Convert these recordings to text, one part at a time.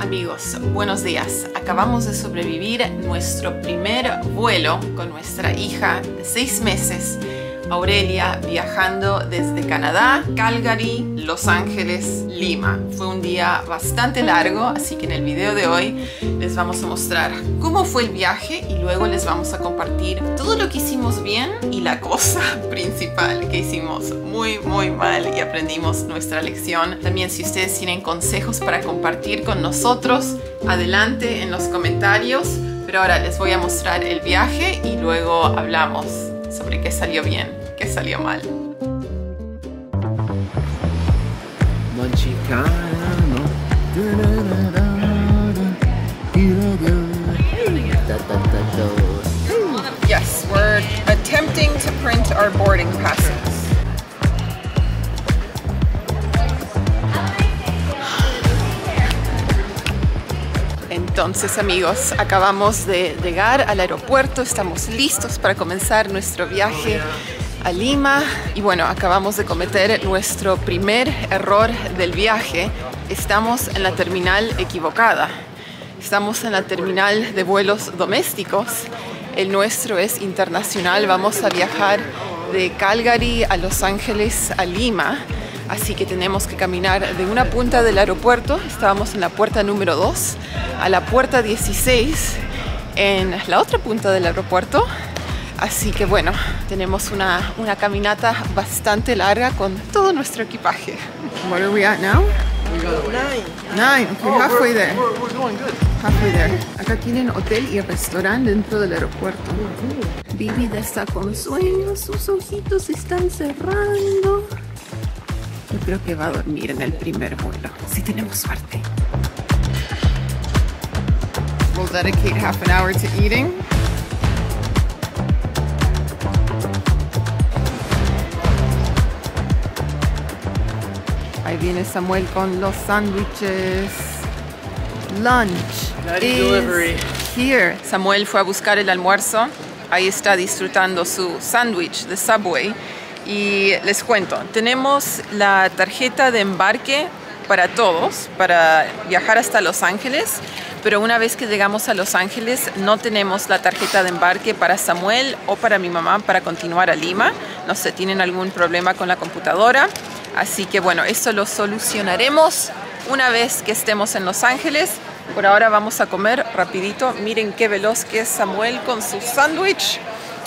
Amigos, buenos días. Acabamos de sobrevivir nuestro primer vuelo con nuestra hija de 6 meses, Aurelia, viajando desde Canadá, Calgary, Los Ángeles, Lima. Fue un día bastante largo, así que en el video de hoy les vamos a mostrar cómo fue el viaje y luego les vamos a compartir todo lo que hicimos bien y la cosa principal que hicimos muy mal y aprendimos nuestra lección. También, si ustedes tienen consejos para compartir con nosotros, adelante en los comentarios. Pero ahora les voy a mostrar el viaje y luego hablamos sobre qué salió bien, qué salió mal. Yes, we're attempting to print our boarding passes. Entonces, amigos, acabamos de llegar al aeropuerto, estamos listos para comenzar nuestro viaje a Lima y bueno, acabamos de cometer nuestro primer error del viaje. Estamos en la terminal equivocada. Estamos en la terminal de vuelos domésticos. El nuestro es internacional. Vamos a viajar de Calgary a Los Ángeles a Lima. Así que tenemos que caminar de una punta del aeropuerto, estábamos en la puerta número 2, a la puerta 16 en la otra punta del aeropuerto. Así que bueno, tenemos una caminata bastante larga con todo nuestro equipaje. What are we at now? We got 9. Okay, halfway there. We're going good. Halfway there. Acá tienen hotel y restaurante dentro del aeropuerto. Vivi está con sueño, sus ojitos están cerrando. Yo creo que va a dormir en el primer vuelo, si tenemos suerte. We'll dedicate half an hour to eating. Ahí viene Samuel con los sándwiches. Lunch is delivery. here. Samuel fue a buscar el almuerzo. Ahí está disfrutando su sándwich de Subway. Y les cuento, tenemos la tarjeta de embarque para todos, para viajar hasta Los Ángeles, pero una vez que llegamos a Los Ángeles no tenemos la tarjeta de embarque para Samuel o para mi mamá para continuar a Lima. No sé, tienen algún problema con la computadora. Así que bueno, eso lo solucionaremos una vez que estemos en Los Ángeles. Por ahora vamos a comer rapidito. Miren qué veloz que es Samuel con su sándwich.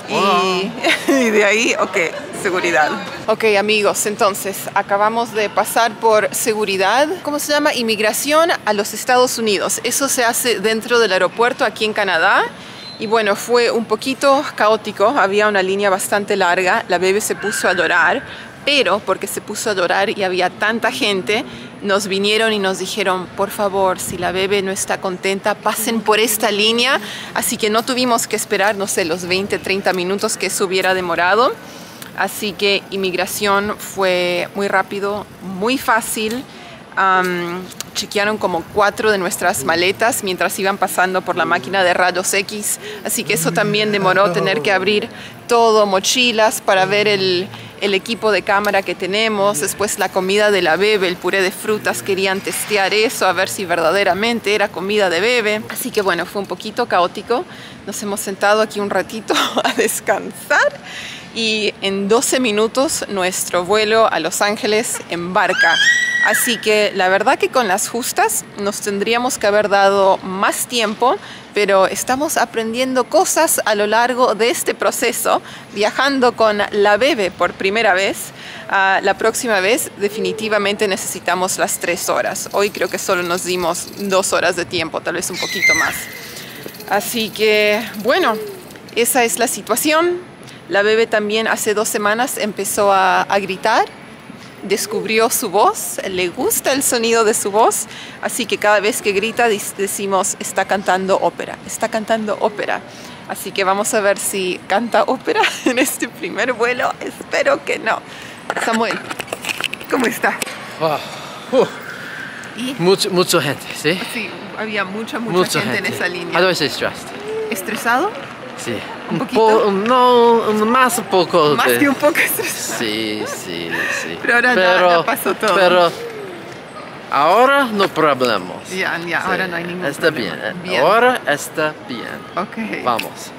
Y de ahí, ok, seguridad. Ok, amigos, entonces acabamos de pasar por seguridad. ¿Cómo se llama? Inmigración a los Estados Unidos. Eso se hace dentro del aeropuerto aquí en Canadá. Y bueno, fue un poquito caótico. Había una línea bastante larga. La bebé se puso a llorar. Pero porque se puso a llorar y había tanta gente, nos vinieron y nos dijeron, por favor, si la bebé no está contenta, pasen por esta línea. Así que no tuvimos que esperar, no sé, los 20, 30 minutos que eso hubiera demorado. Así que inmigración fue muy rápido, muy fácil. Chequearon como 4 de nuestras maletas mientras iban pasando por la máquina de rayos X. Así que eso también demoró, tener que abrir todo, mochilas para ver el equipo de cámara que tenemos, después la comida de la bebé, el puré de frutas, querían testear eso, a ver si verdaderamente era comida de bebé. Así que bueno, fue un poquito caótico. Nos hemos sentado aquí un ratito a descansar y en 12 minutos nuestro vuelo a Los Ángeles embarca. Así que la verdad que con las justas nos tendríamos que haber dado más tiempo, pero estamos aprendiendo cosas a lo largo de este proceso, viajando con la bebé por primera vez. La próxima vez definitivamente necesitamos las 3 horas. Hoy creo que solo nos dimos 2 horas de tiempo, tal vez un poquito más. Así que bueno, esa es la situación. La bebé también hace 2 semanas empezó a gritar. Descubrió su voz, le gusta el sonido de su voz, así que cada vez que grita decimos, está cantando ópera, está cantando ópera. Así que vamos a ver si canta ópera en este primer vuelo. Espero que no. Samuel, ¿cómo está? ¿Y? Mucha gente, ¿sí? Sí, había mucha Mucha gente en gente. esa línea. How do I say stressed? ¿Estresado? Sí. ¿Un poquito? No, más un poco. Más que un poco estresado. Sí. Pero ahora ya pasó todo. Pero Ahora no problemos. Ya, ahora no hay ningún Está problema. bien. Ahora está bien. Ok. Vamos.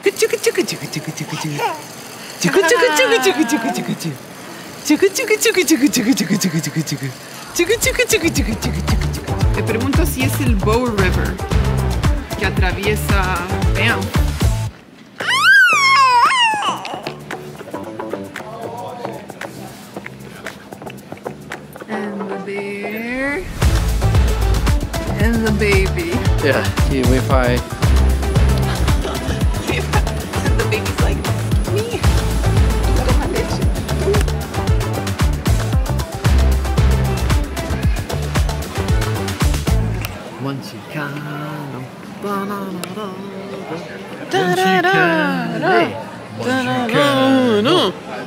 Te pregunto si es el Bow River que atraviesa Banff. And the bear and the baby. Yeah, here we find. And the baby's like me. Toma leche. Monchicano. Monchicano.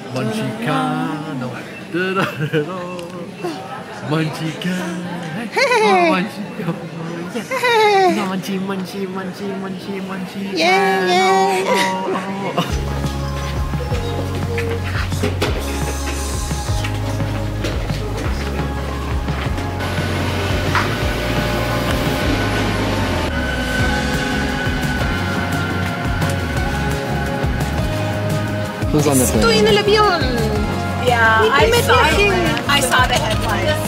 Monchicano. Monchicano. Who's on the plane? Estoy en el avión. Yeah, I primer saw, viaje. I saw the headlines.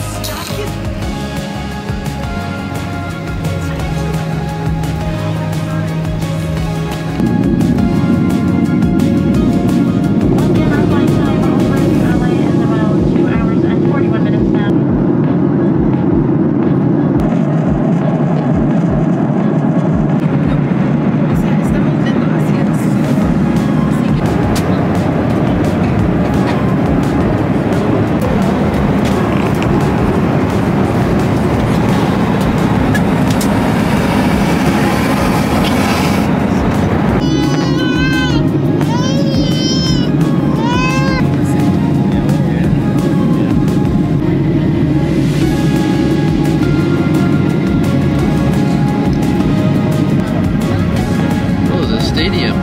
Stadium.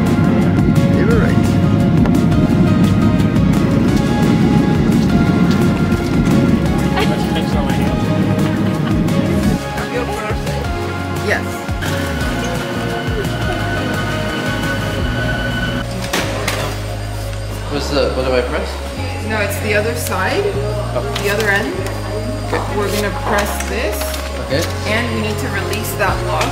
They were right. Yes. What do I press? No, it's the other side, the other end. We're gonna press this, Okay. and we need to release that lock.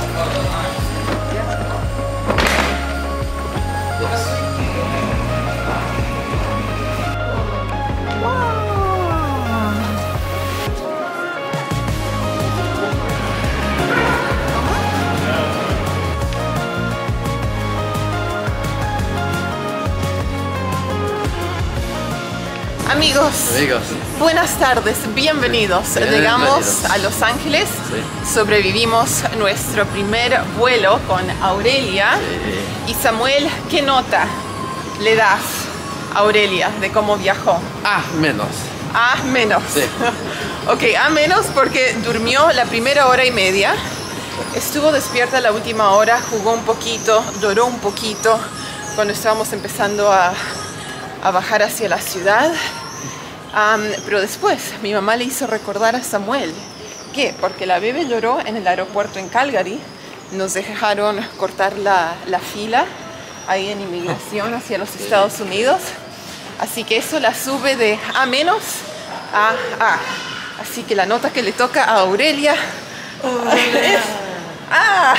Amigos, buenas tardes, bienvenidos. Llegamos a Los Ángeles, sobrevivimos nuestro primer vuelo con Aurelia. Y Samuel, ¿qué nota le das a Aurelia de cómo viajó? Menos. A menos. Sí. Ok, a menos porque durmió la primera hora y media, estuvo despierta la última hora, jugó un poquito, lloró un poquito cuando estábamos empezando a bajar hacia la ciudad. Pero después mi mamá le hizo recordar a Samuel que porque la bebé lloró en el aeropuerto en Calgary, nos dejaron cortar la fila ahí en inmigración hacia los Estados Unidos. Así que eso la sube de A- a A. Así que la nota que le toca a Aurelia es A.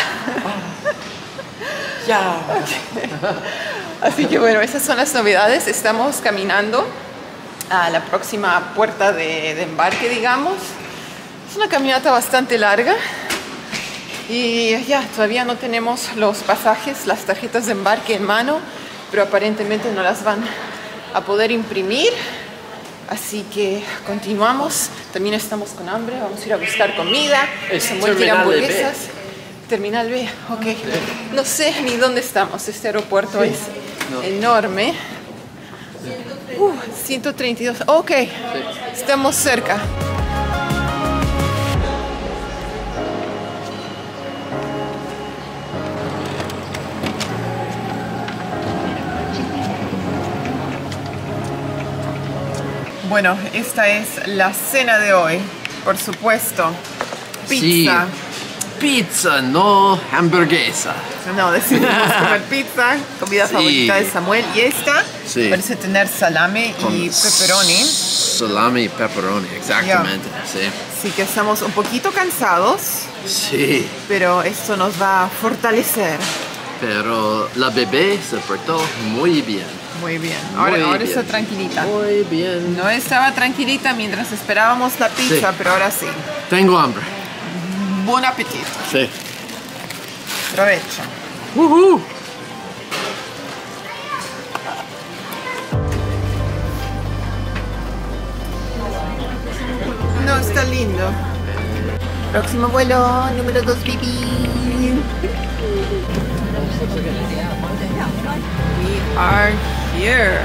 Así que bueno, esas son las novedades. Estamos caminando a la próxima puerta de embarque, digamos. Es una caminata bastante larga y ya todavía no tenemos los pasajes, las tarjetas de embarque en mano, pero aparentemente no las van a poder imprimir. Así que continuamos. También estamos con hambre, vamos a ir a buscar comida. Samuel quiere hamburguesas. Terminal B, ok. No sé ni dónde estamos. Este aeropuerto es enorme. 132. Ok, estamos cerca. Bueno, esta es la cena de hoy. Por supuesto, pizza. Sí. Pizza, no hamburguesa. No, decidimos comer pizza, comida Sí. favorita de Samuel. Y esta Sí. parece tener salame Con y pepperoni. Salami y pepperoni, exactamente. Sí. Así que estamos un poquito cansados, Sí. pero esto nos va a fortalecer. Pero la bebé se portó muy bien. Muy bien. Muy Ahora bien. está tranquilita. Muy bien. No estaba tranquilita mientras esperábamos la pizza, Sí. pero ahora sí. Tengo hambre. Buen apetito. Sí. Provecho. ¡Woohoo! No, está lindo. Próximo vuelo, número 2, Bibi. We are here.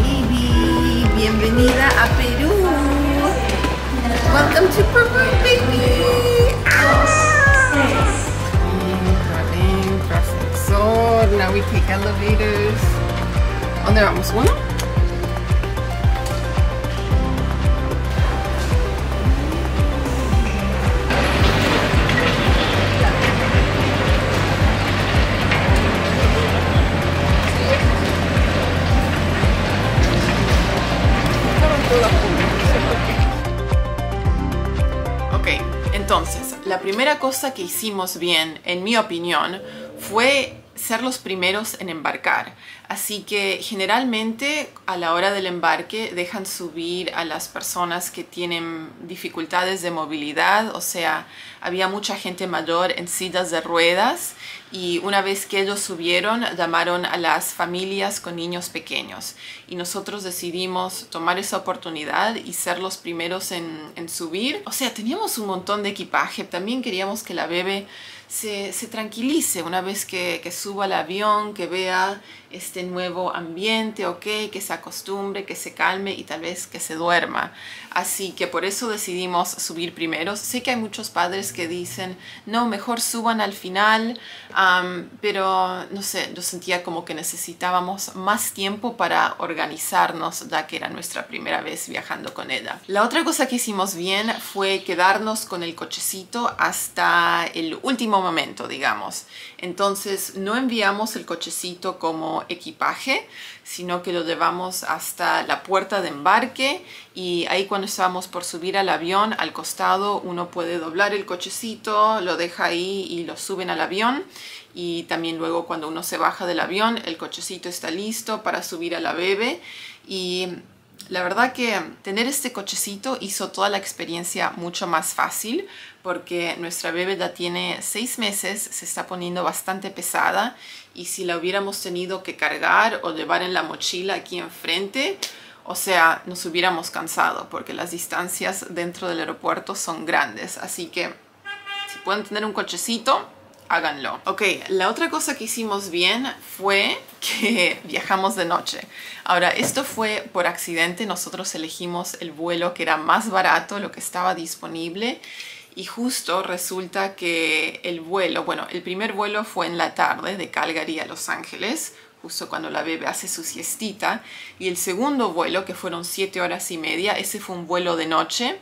Bibi, bienvenida a Perú. Welcome to Peru, baby. Ascensor. Now we take elevators. ¿Dónde vamos? ¿Uno? Ok, entonces, la primera cosa que hicimos bien, en mi opinión, fue ser los primeros en embarcar. Así que generalmente a la hora del embarque dejan subir a las personas que tienen dificultades de movilidad, o sea, había mucha gente mayor en sillas de ruedas y una vez que ellos subieron llamaron a las familias con niños pequeños y nosotros decidimos tomar esa oportunidad y ser los primeros en subir. O sea, teníamos un montón de equipaje, también queríamos que la bebé se tranquilice una vez que suba al avión, que vea este nuevo ambiente, ok, que se acostumbre, que se calme y tal vez que se duerma. Así que por eso decidimos subir primero. Sé que hay muchos padres que dicen, no, mejor suban al final, pero no sé, yo sentía como que necesitábamos más tiempo para organizarnos, ya que era nuestra primera vez viajando con ella. La otra cosa que hicimos bien fue quedarnos con el cochecito hasta el último momento, digamos. Entonces no enviamos el cochecito como equipaje, sino que lo llevamos hasta la puerta de embarque y ahí cuando estábamos por subir al avión, al costado uno puede doblar el cochecito, lo deja ahí y lo suben al avión. Y también luego cuando uno se baja del avión, el cochecito está listo para subir a la bebé. Y la verdad que tener este cochecito hizo toda la experiencia mucho más fácil porque nuestra bebé ya tiene 6 meses, se está poniendo bastante pesada y si la hubiéramos tenido que cargar o llevar en la mochila aquí enfrente, o sea, nos hubiéramos cansado porque las distancias dentro del aeropuerto son grandes. Así que si pueden tener un cochecito, háganlo. Ok, la otra cosa que hicimos bien fue que viajamos de noche. Ahora, esto fue por accidente. Nosotros elegimos el vuelo que era más barato, lo que estaba disponible. Y justo resulta que el vuelo, bueno, el primer vuelo fue en la tarde de Calgary a Los Ángeles, justo cuando la bebé hace su siestita. Y el segundo vuelo, que fueron 7 horas y media, ese fue un vuelo de noche.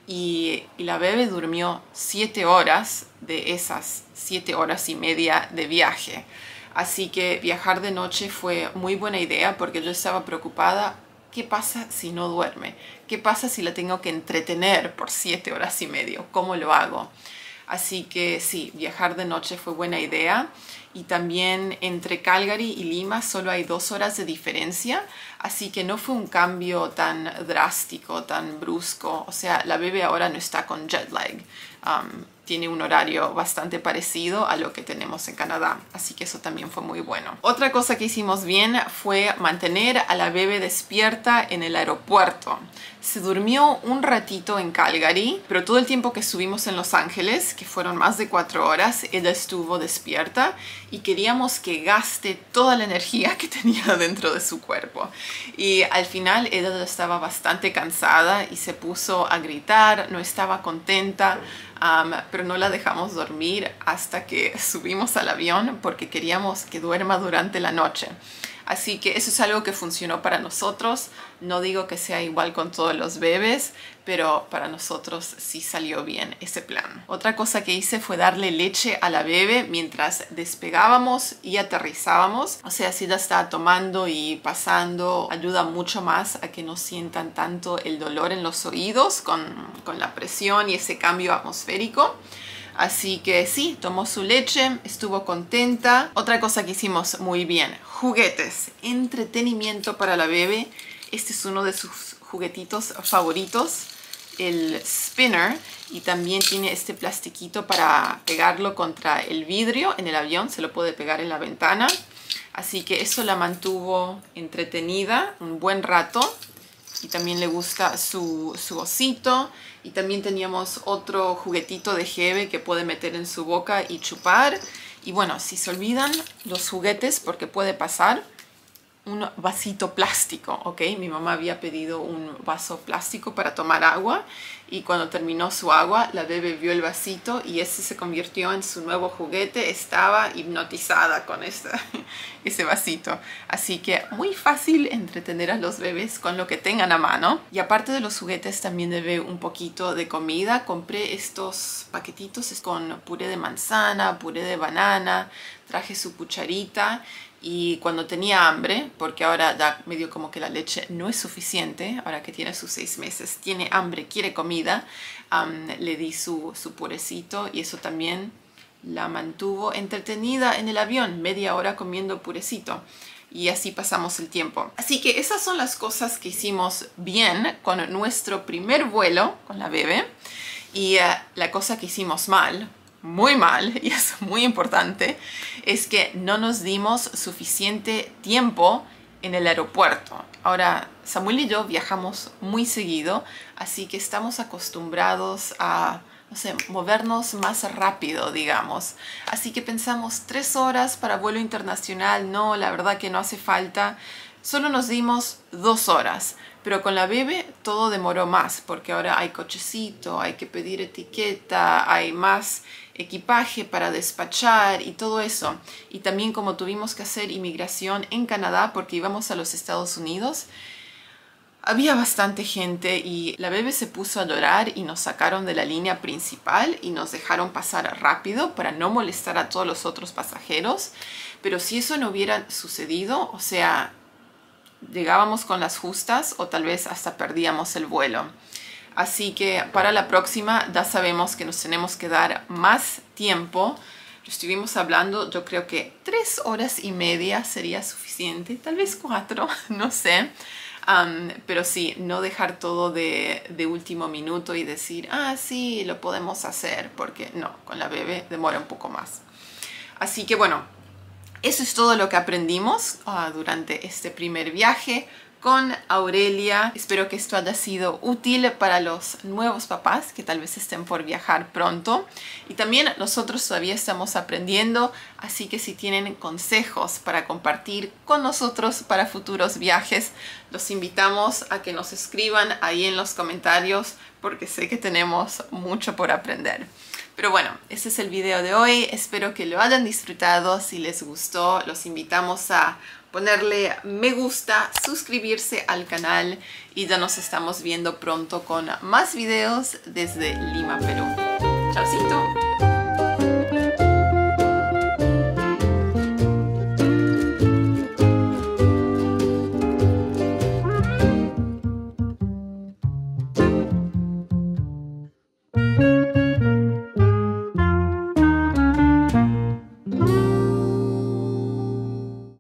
Y la bebé durmió 7 horas de esas 7 horas y media de viaje. Así que viajar de noche fue muy buena idea porque yo estaba preocupada. ¿Qué pasa si no duerme? ¿Qué pasa si la tengo que entretener por 7 horas y media? ¿Cómo lo hago? Así que sí, viajar de noche fue buena idea. Y también entre Calgary y Lima solo hay 2 horas de diferencia. Así que no fue un cambio tan drástico, tan brusco. O sea, la bebé ahora no está con jet lag. Tiene un horario bastante parecido a lo que tenemos en Canadá, así que eso también fue muy bueno. Otra cosa que hicimos bien fue mantener a la bebé despierta en el aeropuerto. Se durmió un ratito en Calgary, pero todo el tiempo que estuvimos en Los Ángeles, que fueron más de 4 horas, ella estuvo despierta y queríamos que gaste toda la energía que tenía dentro de su cuerpo. Y al final ella ya estaba bastante cansada y se puso a gritar, no estaba contenta. pero no la dejamos dormir hasta que subimos al avión porque queríamos que duerma durante la noche. Así que eso es algo que funcionó para nosotros. No digo que sea igual con todos los bebés, pero para nosotros sí salió bien ese plan. Otra cosa que hice fue darle leche a la bebé mientras despegábamos y aterrizábamos. O sea, si la estaba tomando y pasando, ayuda mucho más a que no sientan tanto el dolor en los oídos con la presión y ese cambio atmosférico. Así que sí, tomó su leche, estuvo contenta. Otra cosa que hicimos muy bien, juguetes, entretenimiento para la bebé. Este es uno de sus juguetitos favoritos, el spinner. Y también tiene este plastiquito para pegarlo contra el vidrio en el avión. Se lo puede pegar en la ventana. Así que eso la mantuvo entretenida un buen rato. Y también le gusta su osito. Y también teníamos otro juguetito de Hebe que puede meter en su boca y chupar. Y bueno, si se olvidan los juguetes, porque puede pasar, un vasito plástico, ¿ok? Mi mamá había pedido un vaso plástico para tomar agua y cuando terminó su agua, la bebé vio el vasito y ese se convirtió en su nuevo juguete. Estaba hipnotizada con ese vasito. Así que muy fácil entretener a los bebés con lo que tengan a mano. Y aparte de los juguetes, también debe un poquito de comida. Compré estos paquetitos con puré de manzana, puré de banana, traje su cucharita. Y cuando tenía hambre, porque ahora da medio como que la leche no es suficiente, ahora que tiene sus 6 meses, tiene hambre, quiere comida, le di su purecito y eso también la mantuvo entretenida en el avión, media hora comiendo purecito. Y así pasamos el tiempo. Así que esas son las cosas que hicimos bien con nuestro primer vuelo con la bebé. Y la cosa que hicimos mal, muy mal, y es muy importante, es que no nos dimos suficiente tiempo en el aeropuerto. Ahora, Samuel y yo viajamos muy seguido, así que estamos acostumbrados a, no sé, movernos más rápido, digamos. Así que pensamos 3 horas para vuelo internacional. No, la verdad que no hace falta. Solo nos dimos 2 horas. Pero con la bebé todo demoró más, porque ahora hay cochecito, hay que pedir etiqueta, hay más equipaje para despachar y todo eso. Y también como tuvimos que hacer inmigración en Canadá porque íbamos a los Estados Unidos, había bastante gente y la bebé se puso a llorar y nos sacaron de la línea principal y nos dejaron pasar rápido para no molestar a todos los otros pasajeros. Pero si eso no hubiera sucedido, o sea, llegábamos con las justas o tal vez hasta perdíamos el vuelo. Así que para la próxima ya sabemos que nos tenemos que dar más tiempo. Estuvimos hablando, yo creo que 3 horas y media sería suficiente, tal vez 4, no sé. Pero sí, no dejar todo de último minuto y decir, ah, sí, lo podemos hacer, porque no, con la bebé demora un poco más. Así que bueno, eso es todo lo que aprendimos durante este primer viaje con Aurelia. Espero que esto haya sido útil para los nuevos papás que tal vez estén por viajar pronto. Y también nosotros todavía estamos aprendiendo, así que si tienen consejos para compartir con nosotros para futuros viajes, los invitamos a que nos escriban ahí en los comentarios porque sé que tenemos mucho por aprender. Pero bueno, ese es el video de hoy. Espero que lo hayan disfrutado. Si les gustó, los invitamos a ponerle me gusta, suscribirse al canal y ya nos estamos viendo pronto con más videos desde Lima, Perú. ¡Chaucito!